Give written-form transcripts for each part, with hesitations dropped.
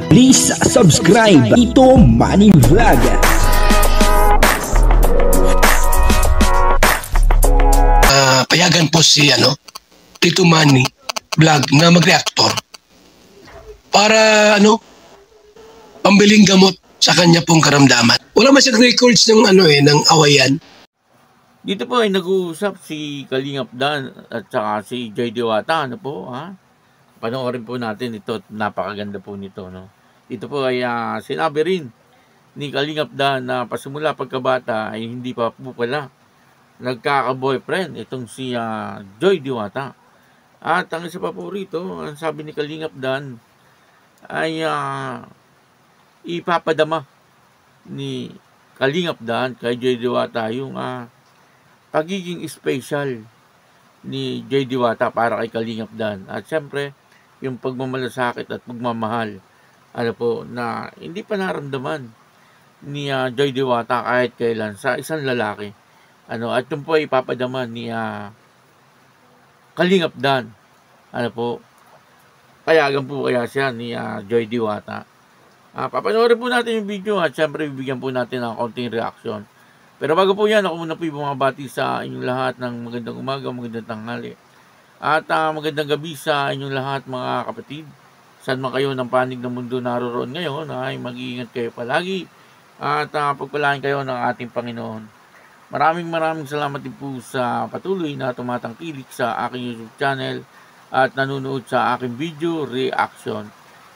Please subscribe Ito Manny Vlog. Payagan po si Tito Manny Vlog na mag-reactor para pambiling gamot sa kanya pong karamdaman. Wala man siyang records ng ng awayan. Dito po ay nag-uusap si Kalingap Dan at saka si Joy Diwata, Panoorin po natin ito, napakaganda po nito, Dito po ay sinabi rin ni Kalingap Dan na pasimula pagkabata ay hindi pa po pala nagkaka-boyfriend itong si Joy Diwata. At ang isa pa po rito, ang sabi ni Kalingap Dan ay ipapadama ni Kalingap Dan kay Joy Diwata yung pagiging special ni Joy Diwata para kay Kalingap Dan. At syempre, yung pagmamalasakit at pagmamahal na hindi pa naramdaman ni Joy Diwata kahit kailan sa isang lalaki. At yun po ay ipapadama ni Kalingap Dan. Payagan po kaya siya ni Joy Diwata. Papanoorin po natin yung video at syempre bibigyan po natin ng konting reaction. Pero bago po yan, ako muna po yung bumabati sa inyong lahat ng magandang umaga, magandang tanghali. At magandang gabi sa inyong lahat mga kapatid. Saan man kayo ng panig ng mundo naroon ngayon, ay mag-iingat kayo palagi. At pagpalain kayo ng ating Panginoon. Maraming salamat din po sa patuloy na tumatangkilik sa aking YouTube channel at nanonood sa aking video reaction.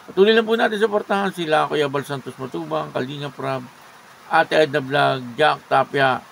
Patuloy lang po natin suportahan sila Kuya Bal Santos Matubang, Kalingap Rab, Ate Edna Vlog, Jack Tapia,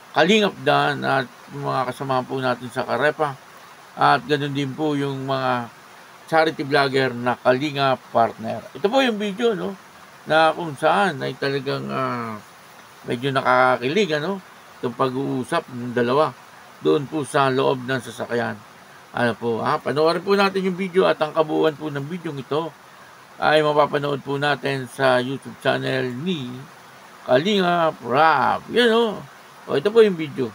Kalingap Dan at mga kasamahan po natin sa Karepa. At ganoon din po yung mga charity vlogger na Kalingap partner. Ito po yung video na kung saan ay talagang medyo nakakakilig itong pag-uusap ng dalawa doon po sa loob ng sasakyan. Panoorin po natin yung video at ang kabuuan po ng video ito ay mapapanood po natin sa YouTube channel ni Kalingap Rab. Ito po yung video.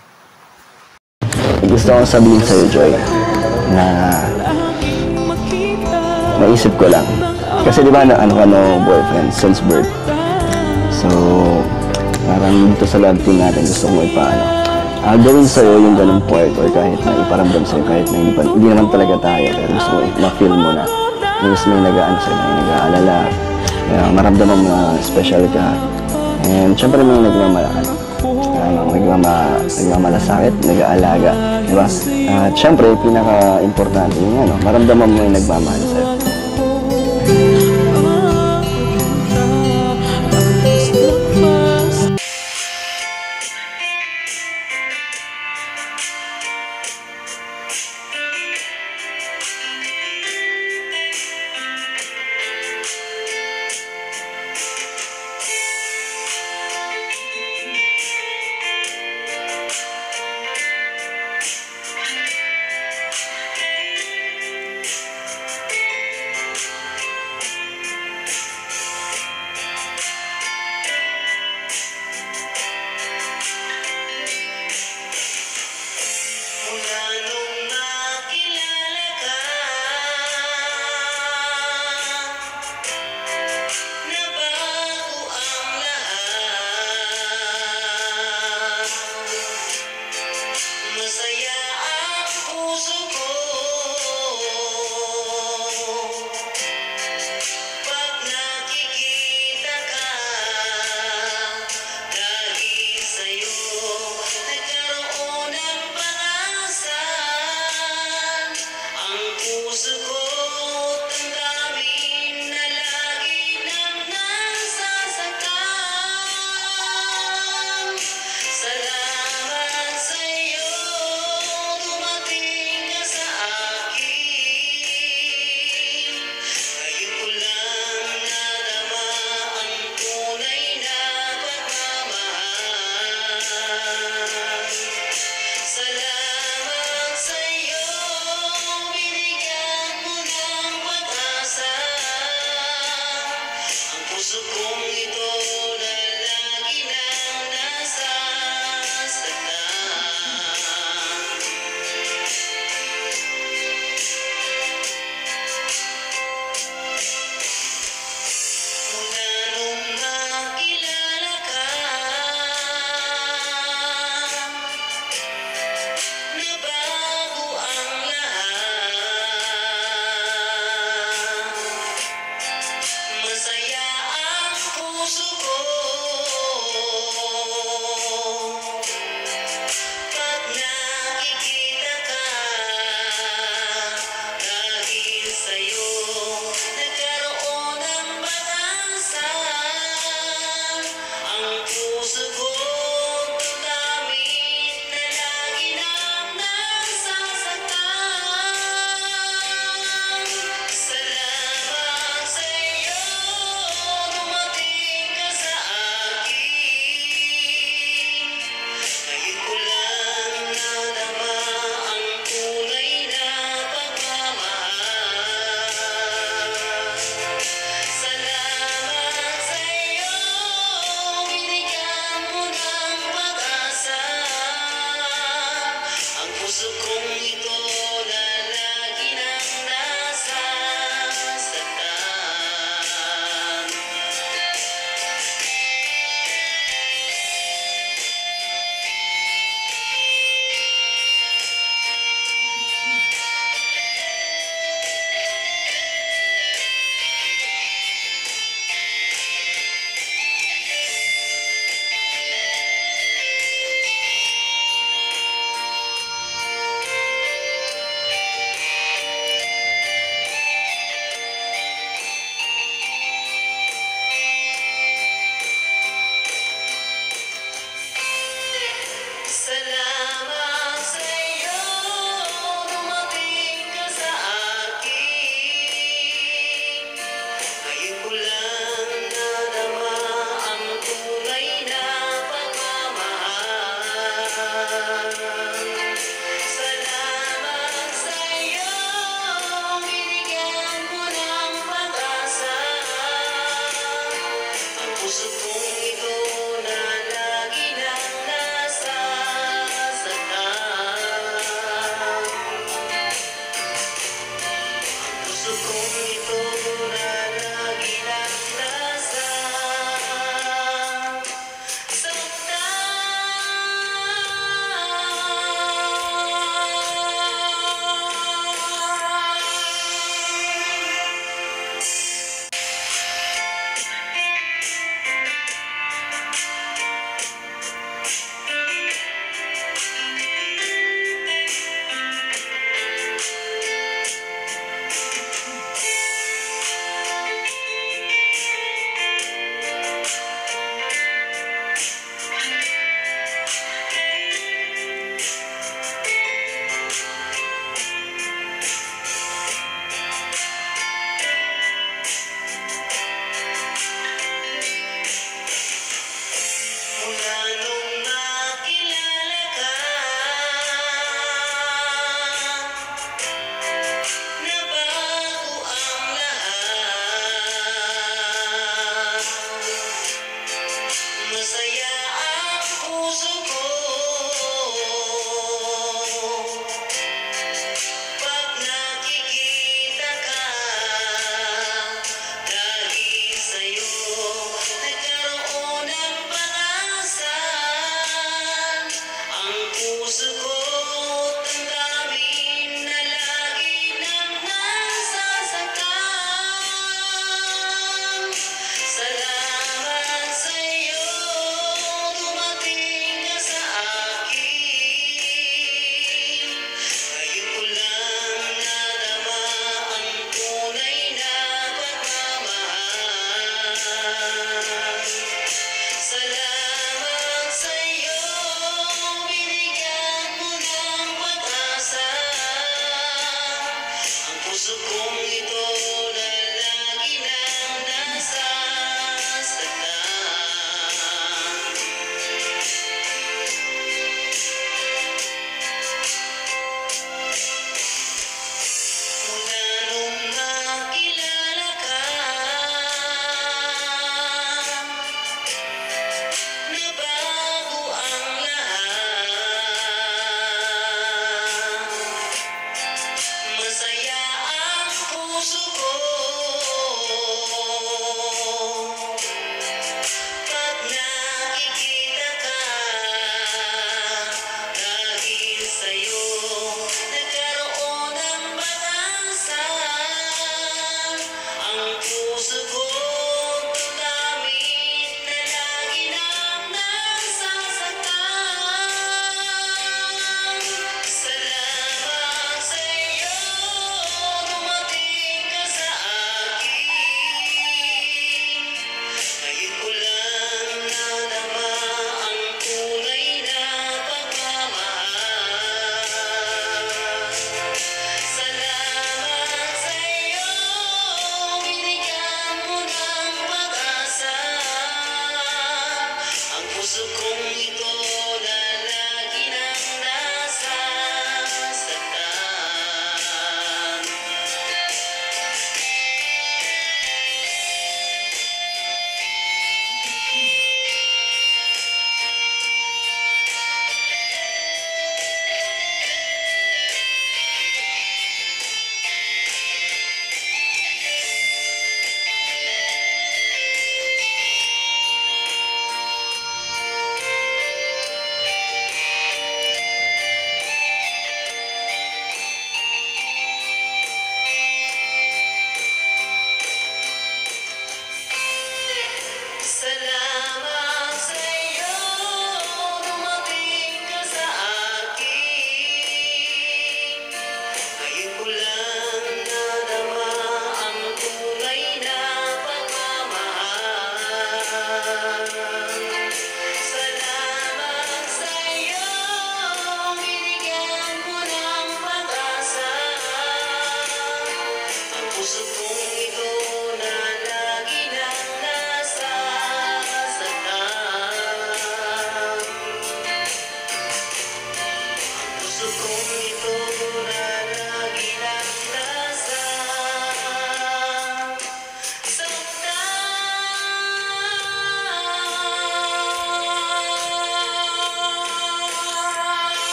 Gusto kong sabihin sa'yo, Joy, na naisip ko lang. Kasi di ba boyfriend since birth. So, parang dito sa love team natin gusto kong gawin sa'yo yung ganung part or kahit na iparamdam sa'yo kahit na hindi naman talaga tayo. Pero gusto ko ma-feel mo na may nag-aano sa'yo, may nag-aalala. Maramdaman mo na special ka. And syempre may nagmamalasakit, nag-aalaga, diba? At syempre, pinaka-importante yung maramdaman mo yung nagmamahal sa'yo.